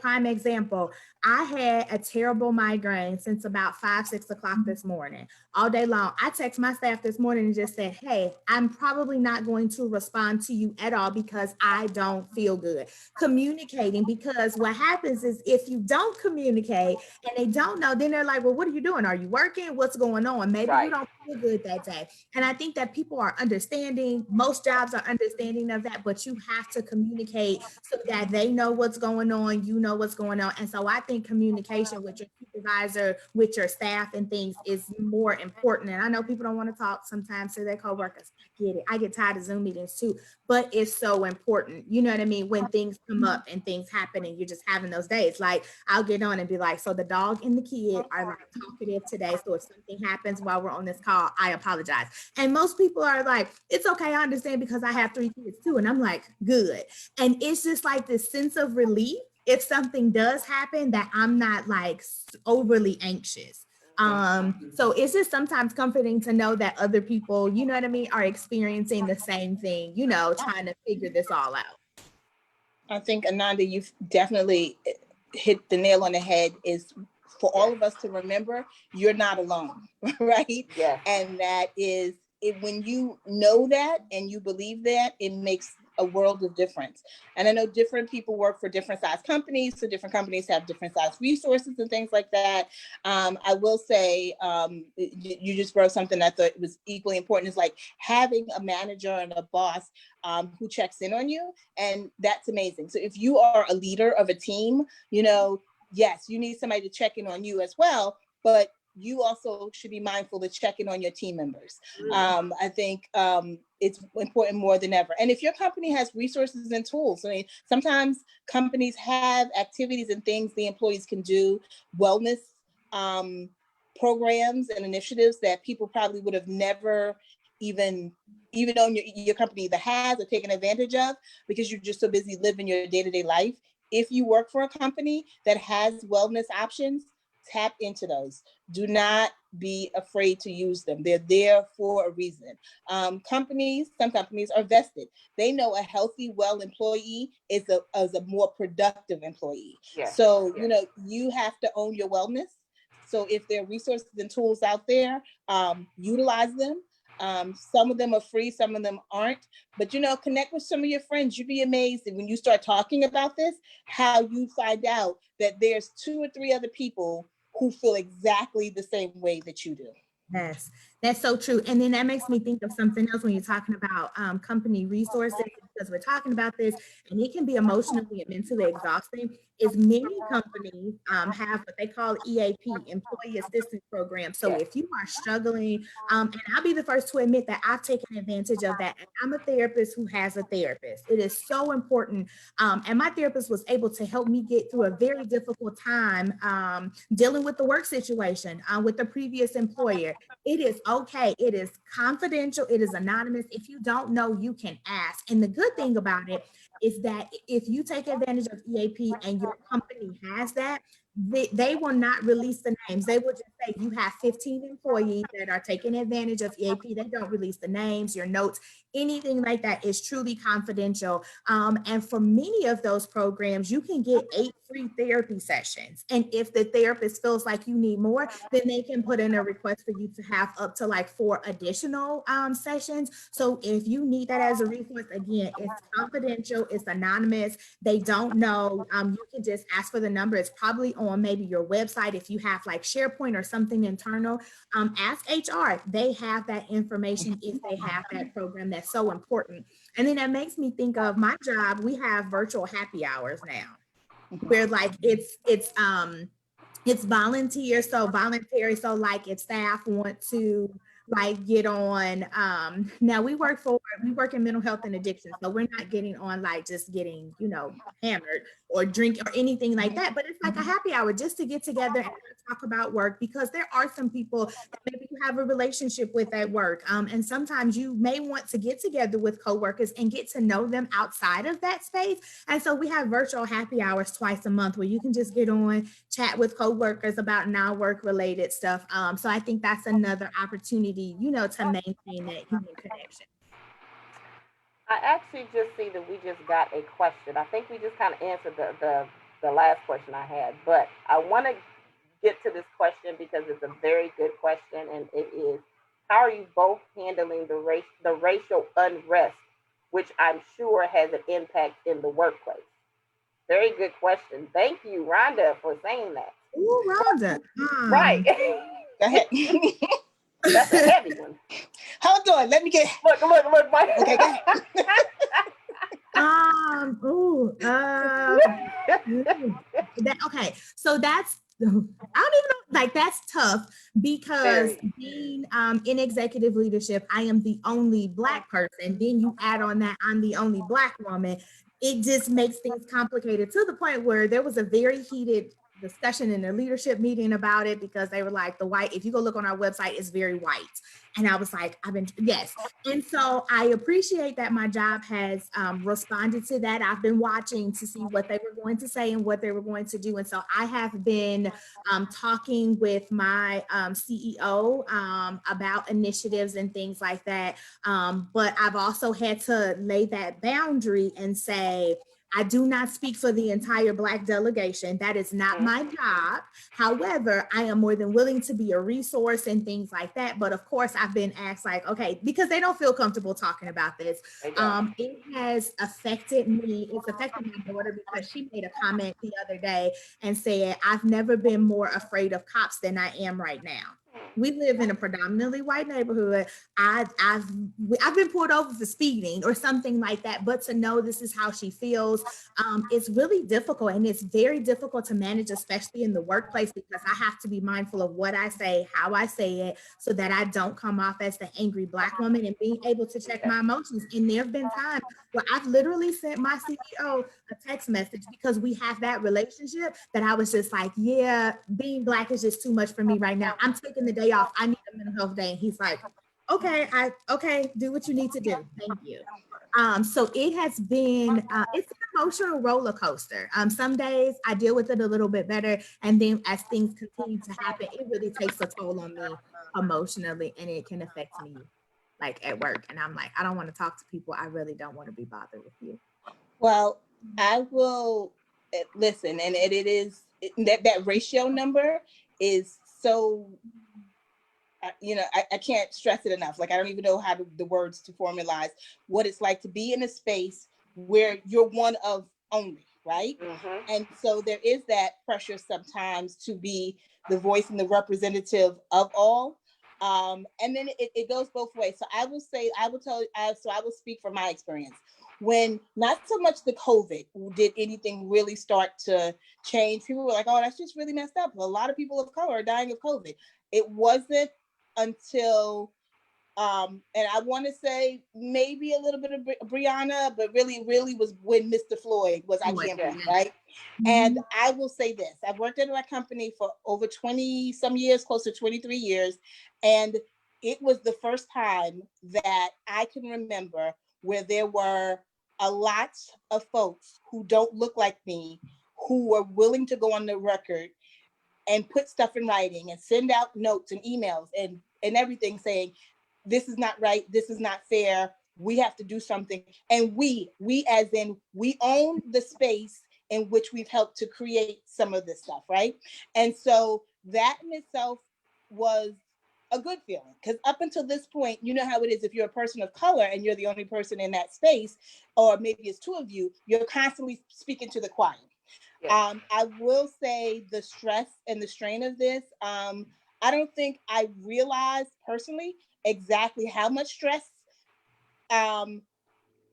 prime example, I had a terrible migraine since about 5, 6 o'clock this morning, all day long. I text my staff this morning and just said, hey, I'm probably not going to respond to you at all because I don't feel good. Communicating, because what happens is if you don't communicate and they don't know, then they're like, well, what are you doing? Are you working? What's going on? Maybe you Right. don't feel good that day. And I think that people are understanding, most jobs are understanding of that, but you have to communicate so that they know what's going on, you know what's going on. And so I think communication with your supervisor, with your staff and things is more important. And I know people don't want to talk sometimes to their coworkers. I get it. I get tired of Zoom meetings too, but it's so important. You know what I mean? When things come up and things happen and you're just having those days, like I'll get on and be like, so the dog and the kid are like talkative today. So if something happens while we're on this call, I apologize. And most people are like, it's okay, I understand, because I have 3 kids too. And I'm like, good. And it's just like this sense of relief if something does happen, that I'm not like overly anxious. So it's just sometimes comforting to know that other people, you know what I mean, are experiencing the same thing, trying to figure this all out. I think, AhNonda, you've definitely hit the nail on the head. Is for all of us to remember, you're not alone, right? Yes. And that is it. When you know that and you believe that, it makes a world of difference. And I know different people work for different size companies, so different companies have different size resources and things like that. I will say, you just brought something I thought was equally important, is like having a manager and a boss who checks in on you. And that's amazing. So if you are a leader of a team, yes, you need somebody to check in on you as well, but you also should be mindful to check in on your team members. I think it's important more than ever. And if your company has resources and tools, I mean, sometimes companies have activities and things the employees can do, wellness programs and initiatives that people probably would have never even known your company either has or taken advantage of, because you're just so busy living your day-to-day life. If you work for a company that has wellness options, tap into those. Do not be afraid to use them. They're there for a reason. Some companies are vested. They know a healthy, well employee is a more productive employee. Yes. So, Yes. you have to own your wellness. So if there are resources and tools out there, utilize them. Some of them are free, some of them aren't. But, connect with some of your friends. You'd be amazed when you start talking about this, how you find out that there's 2 or 3 other people who feel exactly the same way that you do. Yes, that's so true. And then that makes me think of something else when you're talking about company resources, because we're talking about this and it can be emotionally and mentally exhausting. Is many companies have what they call EAP, Employee Assistance Program. So if you are struggling, and I'll be the first to admit that I've taken advantage of that. I'm a therapist who has a therapist. It is so important. And my therapist was able to help me get through a very difficult time dealing with the work situation with the previous employer. It is okay. It is confidential. It is anonymous. If you don't know, you can ask. And the good thing about it is that if you take advantage of EAP and your company has that, they will not release the names. They will just say you have 15 employees that are taking advantage of EAP. They don't release the names, your notes, anything like that is truly confidential. And for many of those programs, you can get 8 free therapy sessions. And if the therapist feels like you need more, then they can put in a request for you to have up to like 4 additional sessions. So if you need that as a resource, again, it's confidential, it's anonymous, they don't know. You can just ask for the number. It's probably on maybe your website. If you have like SharePoint or something internal, ask HR. They have that information if they have that program that's so important. And then that makes me think of my job. We have virtual happy hours now, where like it's volunteer, so voluntary. So like if staff want to like get on, now we work in mental health and addiction. So we're not getting on like just getting, hammered or drink or anything like that. But it's like a happy hour just to get together and talk about work, because there are some people that maybe you have a relationship with at work. And sometimes you may want to get together with coworkers and get to know them outside of that space. And so we have virtual happy hours twice a month where you can just get on, chat with coworkers about non-work related stuff. So I think that's another opportunity, to maintain that human connection. I actually just see that we just got a question. I think we just kind of answered the last question I had, but I want to get to this question because it's a very good question, and it is, how are you both handling the racial unrest, which I'm sure has an impact in the workplace? Very good question. Thank you, Rhonda, for saying that. Ooh, Rhonda. Right. Go ahead. That's a heavy one. Hold on. Let me get. Look, Mike. Okay, go ahead. Okay, so that's, I don't even know, like that's tough because being in executive leadership, I am the only Black person. Then you add on that I'm the only Black woman. It just makes things complicated to the point where there was a very heated discussion in a leadership meeting about it, because they were like, if you go look on our website, it's very white. And I was like, yes. And so I appreciate that my job has responded to that. I've been watching to see what they were going to say and what they were going to do. And so I have been talking with my CEO about initiatives and things like that. But I've also had to lay that boundary and say, I do not speak for the entire Black delegation. That is not my job. However, I am more than willing to be a resource and things like that. But of course, I've been asked like, okay, because they don't feel comfortable talking about this. It has affected me. It's affected my daughter because she made a comment the other day and said, I've never been more afraid of cops than I am right now. We live in a predominantly white neighborhood. I've been pulled over for speeding or something like that, but to know this is how she feels, it's really difficult, and it's very difficult to manage, especially in the workplace, because I have to be mindful of what I say, how I say it, so that I don't come off as the angry Black woman, and being able to check my emotions. And there have been times where I've literally sent my CEO a text message because we have that relationship, that I was just like, yeah, being Black is just too much for me right now. I'm taking the day off. I need a mental health day. And he's like, okay, do what you need to do. Thank you. So it has been, it's an emotional roller coaster. Some days I deal with it a little bit better. And then as things continue to happen, it really takes a toll on me emotionally, and it can affect me like at work. And I'm like, I don't want to talk to people. I really don't want to be bothered with you. Well, I will listen, and it is that ratio number is so, I can't stress it enough. Like, I don't even know how the words to formalize what it's like to be in a space where you're one of only, right? And so there is that pressure sometimes to be the voice and the representative of all. And then it goes both ways. So I will speak from my experience. When not so much the COVID did anything really start to change, people were like, oh, that's just really messed up. A lot of people of color are dying of COVID. It wasn't until, and I want to say maybe a little bit of Breonna, but really was when Mr. Floyd was, I can't breathe, right? And I will say this, I've worked at my company for over 20 some years, close to 23 years. And it was the first time that I can remember where there were a lot of folks who don't look like me, who were willing to go on the record and put stuff in writing and send out notes and emails and everything saying, this is not right, this is not fair, we have to do something. And we as in, we own the space in which we've helped to create some of this stuff, right? And so that in itself was a good feeling, because up until this point, you know how it is if you're a person of color and you're the only person in that space, or maybe it's two of you, you're constantly speaking to the choir. Yeah. I will say the stress and the strain of this, I don't think I realized personally exactly how much stress um,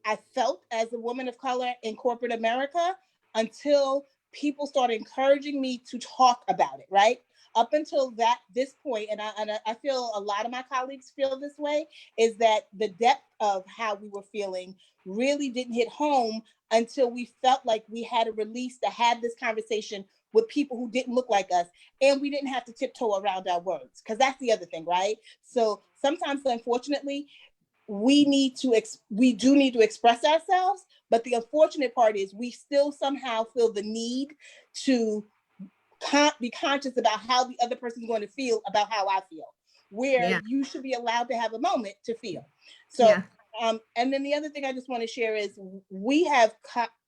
I felt as a woman of color in corporate America until people started encouraging me to talk about it, right? Up until this point, and I feel a lot of my colleagues feel this way, is that the depth of how we were feeling really didn't hit home until we felt like we had a release to have this conversation with people who didn't look like us, and we didn't have to tiptoe around our words, because that's the other thing, right? So sometimes, unfortunately, we do need to express ourselves, but the unfortunate part is we still somehow feel the need to be conscious about how the other person is going to feel about how I feel, where you should be allowed to have a moment to feel. So, and then the other thing I just want to share is we have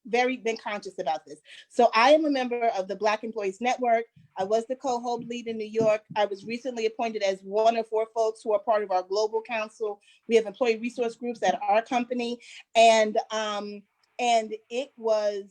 been conscious about this. So I am a member of the Black Employees Network. I was the co-host lead in New York. I was recently appointed as one of 4 folks who are part of our global council. We have employee resource groups at our company. And it was,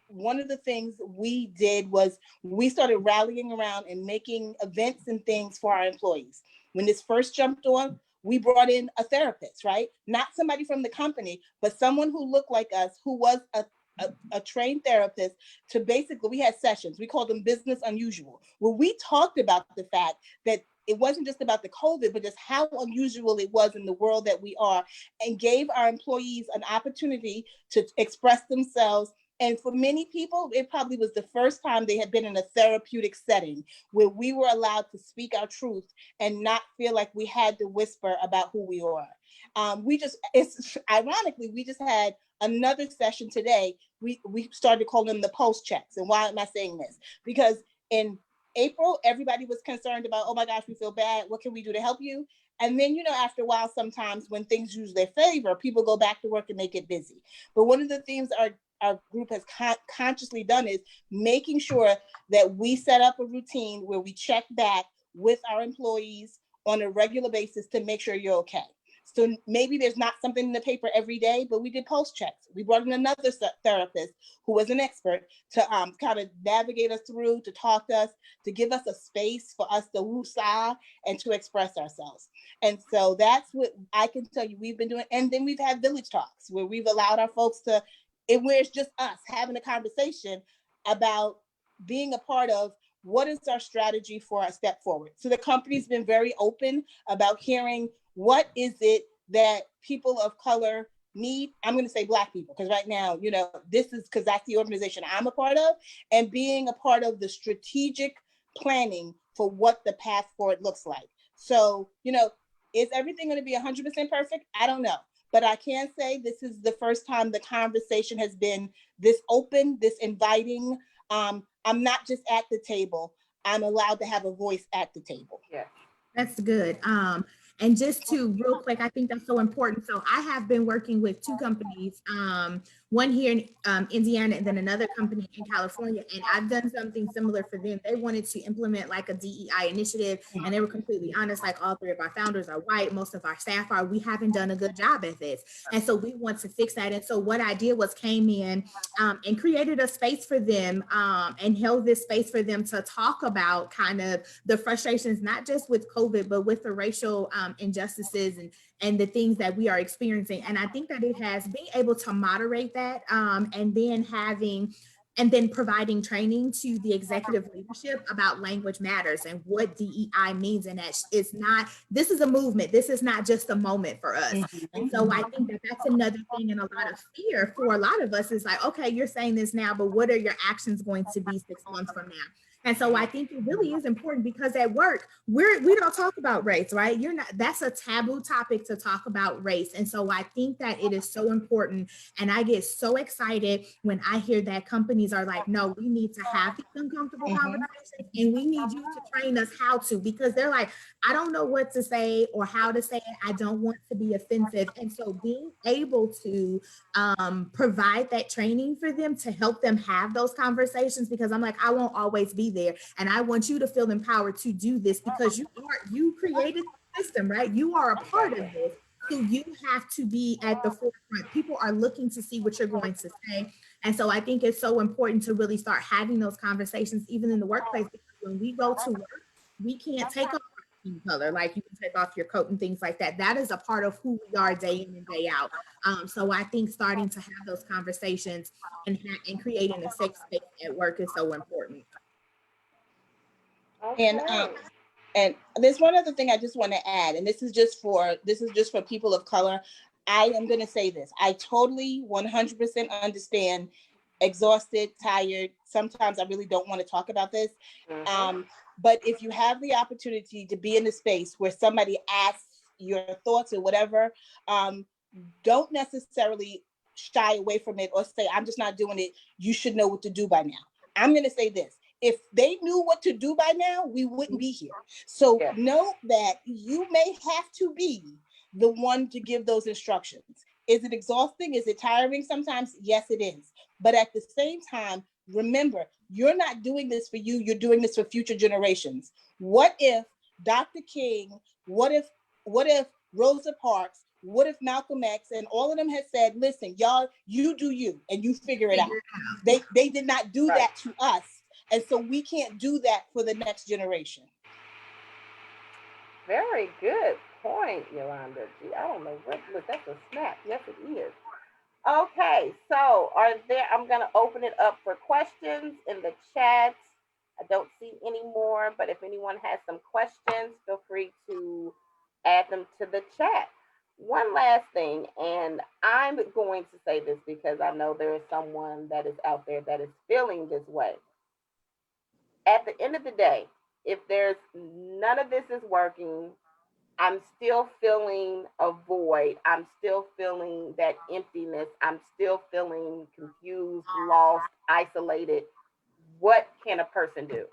one of the things we did was we started rallying around and making events and things for our employees. When this first jumped on, we brought in a therapist, right? Not somebody from the company, but someone who looked like us, who was a trained therapist, to basically, we had sessions, we called them business unusual, where we talked about the fact that it wasn't just about the COVID, but just how unusual it was in the world that we are, and gave our employees an opportunity to express themselves. And for many people, it probably was the first time they had been in a therapeutic setting where we were allowed to speak our truth and not feel like we had to whisper about who we are. It's ironically, we just had another session today. We started calling them the post checks. And why am I saying this? Because in April, everybody was concerned about, oh my gosh, we feel bad. What can we do to help you? And then, after a while, sometimes when things lose their favor, people go back to work and they get busy. But one of the things our group has consciously done is making sure that we set up a routine where we check back with our employees on a regular basis to make sure you're okay. So maybe there's not something in the paper every day, but we did post checks. We brought in another therapist who was an expert to kind of navigate us through, to talk to us, to give us a space for us to woo-saw and to express ourselves. And so that's what I can tell you we've been doing. And then we've had village talks where we've allowed our folks to, where it's just us having a conversation about being a part of what is our strategy for our step forward. So the company's been very open about hearing what is it that people of color need. I'm going to say Black people, because right now, this is because that's the organization I'm a part of, and being a part of the strategic planning for what the path forward looks like. So, is everything going to be 100% perfect? I don't know. But I can say this is the first time the conversation has been this open, this inviting. I'm not just at the table. I'm allowed to have a voice at the table. Yeah. That's good. And just to real quick, I think that's so important. So I have been working with 2 companies, one here in Indiana and then another company in California. And I've done something similar for them. They wanted to implement like a DEI initiative, and they were completely honest, like all 3 of our founders are white, most of our staff are, we haven't done a good job at this. And so we want to fix that. And so what I did was came in and created a space for them and held this space for them to talk about kind of the frustrations, not just with COVID, but with the racial injustices and the things that we are experiencing. And I think that it has been able to moderate that and then providing training to the executive leadership about language matters and what DEI means. And that it's not, this is a movement. This is not just a moment for us. And so I think that that's another thing, and a lot of fear for a lot of us is like, okay, you're saying this now, but what are your actions going to be 6 months from now? And so I think it really is important because at work, we don't talk about race, right? That's a taboo topic to talk about race. And so I think that it is so important. And I get so excited when I hear that companies are like, no, we need to have these uncomfortable conversations and we need you to train us how to, because they're like, I don't know what to say or how to say it. I don't want to be offensive. And so being able to provide that training for them to help them have those conversations, because I'm like, I won't always be there. And I want you to feel empowered to do this because you created the system, right? You are a part of this. So you have to be at the forefront. People are looking to see what you're going to say. And so I think it's so important to really start having those conversations, even in the workplace, because when we go to work, we can't take off our skin color. Like you can take off your coat and things like that. That is a part of who we are day in and day out. So I think starting to have those conversations and creating a safe space at work is so important. Okay. And there's one other thing I just want to add, and this is just for people of color. I am going to say this. I totally 100% understand, exhausted, tired. Sometimes I really don't want to talk about this. But if you have the opportunity to be in a space where somebody asks your thoughts or whatever, don't necessarily shy away from it or say, I'm just not doing it. You should know what to do by now. I'm going to say this. If they knew what to do by now, we wouldn't be here. So know that you may have to be the one to give those instructions. Is it exhausting? Is it tiring sometimes? Yes, it is. But at the same time, remember, you're not doing this for you. You're doing this for future generations. What if Dr. King, what if Rosa Parks, what if Malcolm X and all of them had said, listen, y'all, you do you and you figure it out. They did not do that to us. And so we can't do that for the next generation. Very good point, Yolanda. Gee, I don't know what, look, that's a snap. Yes, it is. Okay, so I'm going to open it up for questions in the chat. I don't see any more, but if anyone has some questions, feel free to add them to the chat. One last thing, and I'm going to say this because I know there is someone that is out there that is feeling this way. At the end of the day, if there's none of this is working, I'm still feeling a void. I'm still feeling that emptiness. I'm still feeling confused, lost, isolated. What can a person do?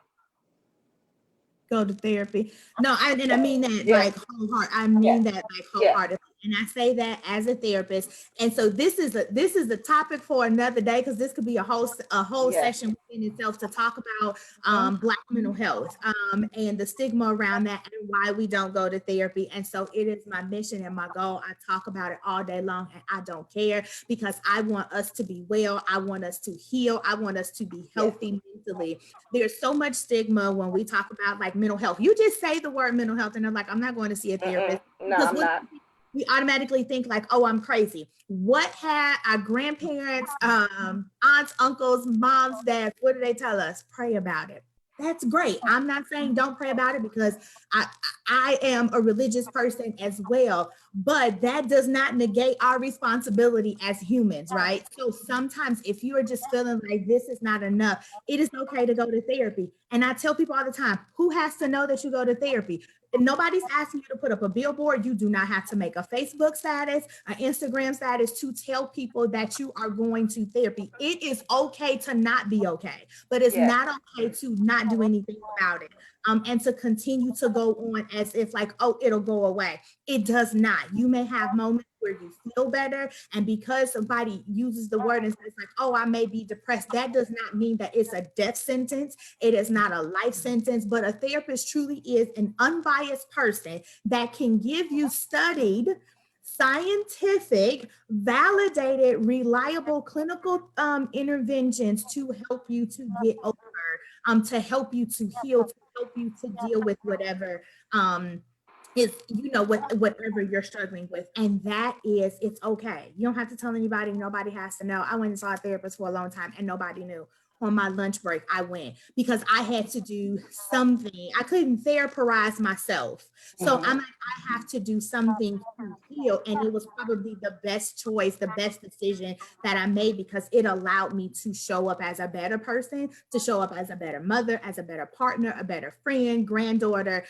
Go to therapy. No, I mean that like wholeheartedly. I mean that like wholeheartedly. And I say that as a therapist. And so this is a topic for another day, because this could be a whole session within itself to talk about Black mental health and the stigma around that and why we don't go to therapy. And so it is my mission and my goal. I talk about it all day long and I don't care, because I want us to be well. I want us to heal. I want us to be healthy mentally. There's so much stigma when we talk about like mental health. You just say the word mental health and I'm like, I'm not going to see a therapist. No, I'm not. We automatically think like, oh, I'm crazy. What had our grandparents, aunts, uncles, moms, dads, what do they tell us? Pray about it. That's great. I'm not saying don't pray about it, because I am a religious person as well, but that does not negate our responsibility as humans, right? So sometimes if you are just feeling like this is not enough, it is okay to go to therapy. And I tell people all the time, who has to know that you go to therapy? Nobody's asking you to put up a billboard. You do not have to make a Facebook status, an Instagram status to tell people that you are going to therapy. It is okay to not be okay, but it's not okay to not do anything about it. And to continue to go on as if like, oh, it'll go away. It does not. You may have moments where you feel better. And because somebody uses the word and says like, oh, I may be depressed, that does not mean that it's a death sentence. It is not a life sentence, but a therapist truly is an unbiased person that can give you studied, scientific, validated, reliable clinical interventions to help you to get over, to help you to heal, to help you to deal with whatever is, whatever you're struggling with. And that is, it's okay. You don't have to tell anybody. Nobody has to know. I went and saw a therapist for a long time and nobody knew. on my lunch break, I went because I had to do something. I couldn't therapize myself. So I'm like, I have to do something to heal. And it was probably the best choice, the best decision that I made because it allowed me to show up as a better person, to show up as a better mother, as a better partner, a better friend, granddaughter.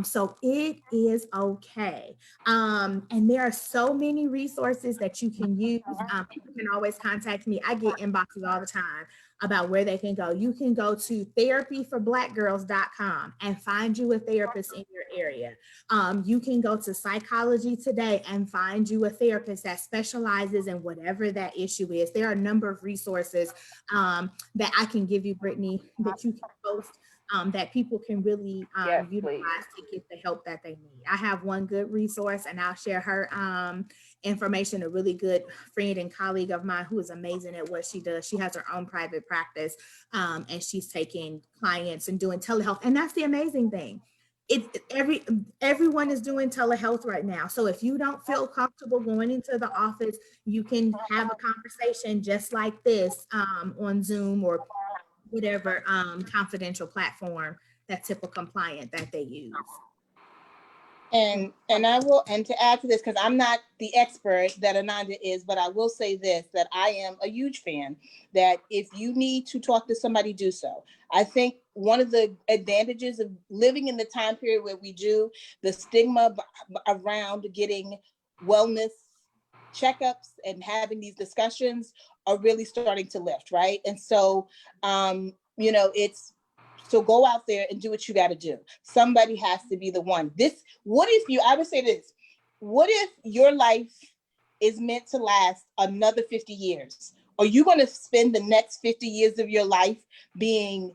So it is okay. And there are so many resources that you can use. You can always contact me. I get inboxes all the time about where they can go. You can go to therapyforblackgirls.com and find you a therapist in your area. You can go to Psychology Today and find you a therapist that specializes in whatever that issue is. There are a number of resources that I can give you, Brittany, that you can post that people can really utilize to get the help that they need. I have one good resource and I'll share her information, a really good friend and colleague of mine who is amazing at what she does. She has her own private practice and she's taking clients and doing telehealth. And that's the amazing thing. Everyone is doing telehealth right now. So if you don't feel comfortable going into the office, you can have a conversation just like this on Zoom or whatever confidential platform that's HIPAA compliant that they use. And to add to this, because I'm not the expert that AhNonda is, but I will say this, that I am a huge fan that if you need to talk to somebody, do so. I think one of the advantages of living in the time period where we do, the stigma around getting wellness checkups and having these discussions are really starting to lift, right? And so, so go out there and do what you got to do. Somebody has to be the one. I would say this, what if your life is meant to last another 50 years? Are you going to spend the next 50 years of your life being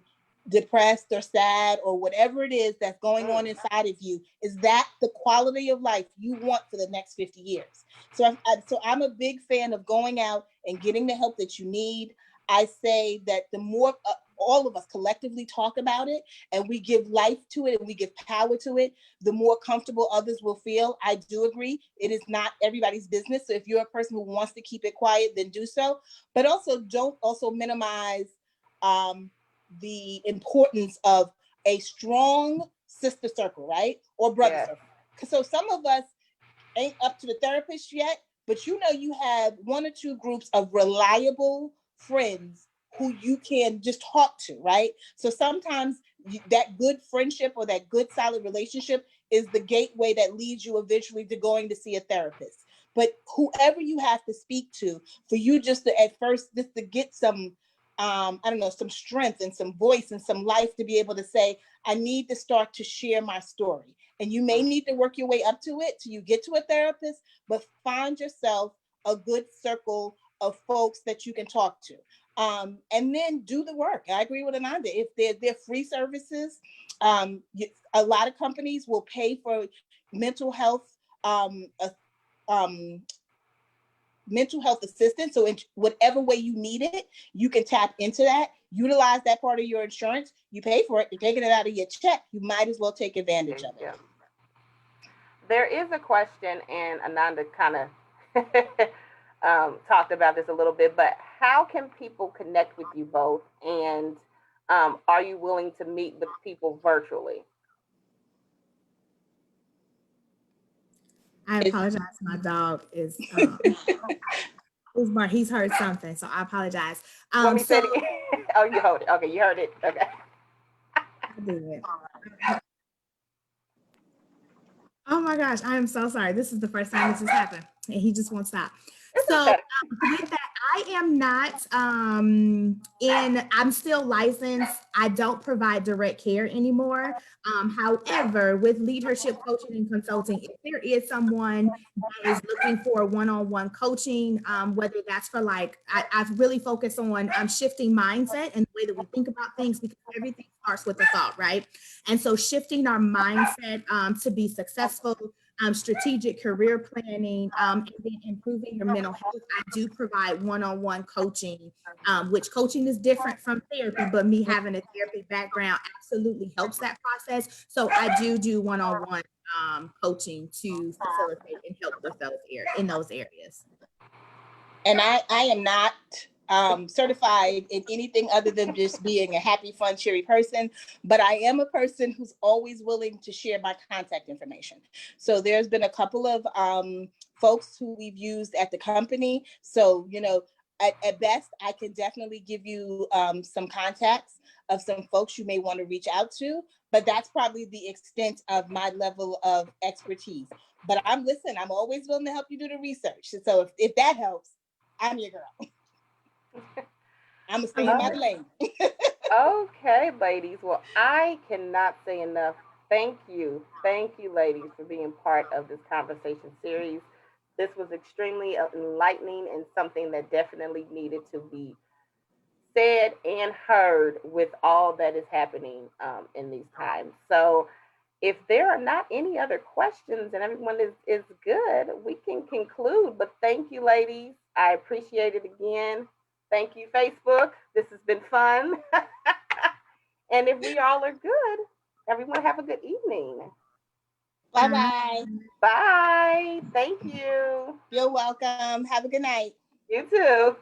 depressed or sad or whatever it is that's going on inside of you? Is that the quality of life you want for the next 50 years? So I'm a big fan of going out and getting the help that you need. I say that the more all of us collectively talk about it and we give life to it and we give power to it, the more comfortable others will feel. I do agree. It is not everybody's business. So if you're a person who wants to keep it quiet, then do so. But also don't also minimize the importance of a strong sister circle, right? Or brother circle. So some of us ain't up to the therapist yet, but you have one or two groups of reliable friends who you can just talk to, right? So sometimes that good friendship or that good solid relationship is the gateway that leads you eventually to going to see a therapist. But whoever you have to speak to, for you just to get some, some strength and some voice and some life to be able to say, I need to start to share my story. And you may need to work your way up to it till you get to a therapist, but find yourself a good circle of folks that you can talk to. And then do the work. I agree with AhNonda. If they're free services, a lot of companies will pay for mental health assistance. So in whatever way you need it, you can tap into that, utilize that part of your insurance. You pay for it, you're taking it out of your check. You might as well take advantage of it. Yeah. There is a question, and AhNonda kind of talked about this a little bit, but how can people connect with you both? And are you willing to meet with people virtually? I apologize. My dog is he's heard something, so I apologize. Oh, you heard it. Okay, you heard it. Okay. I did. Oh my gosh, I am so sorry. This is the first time this has happened, and he just won't stop. So with that, I am not I'm still licensed. I don't provide direct care anymore. However, with leadership coaching and consulting, if there is someone that is looking for one-on-one coaching, whether that's for I've really focused on shifting mindset and the way that we think about things, because everything starts with a thought, right? And so shifting our mindset to be successful, strategic career planning, and then improving your mental health. I do provide one-on-one coaching, which coaching is different from therapy, but me having a therapy background absolutely helps that process. So I do one-on-one coaching to facilitate and help with in those areas. And I am not certified in anything other than just being a happy, fun, cheery person. But I am a person who's always willing to share my contact information. So there's been a couple of folks who we've used at the company. So, you know, at best, I can definitely give you some contacts of some folks you may want to reach out to, but that's probably the extent of my level of expertise. But I'm always willing to help you do the research. So if that helps, I'm your girl. I'm gonna stay in my lane. Okay, ladies. Well, I cannot say enough. Thank you, ladies, for being part of this conversation series. This was extremely enlightening and something that definitely needed to be said and heard with all that is happening in these times. So, if there are not any other questions and everyone is good, we can conclude. But thank you, ladies. I appreciate it again. Thank you, Facebook. This has been fun. And if we all are good, everyone have a good evening. Bye-bye. Bye. Thank you. You're welcome. Have a good night. You too.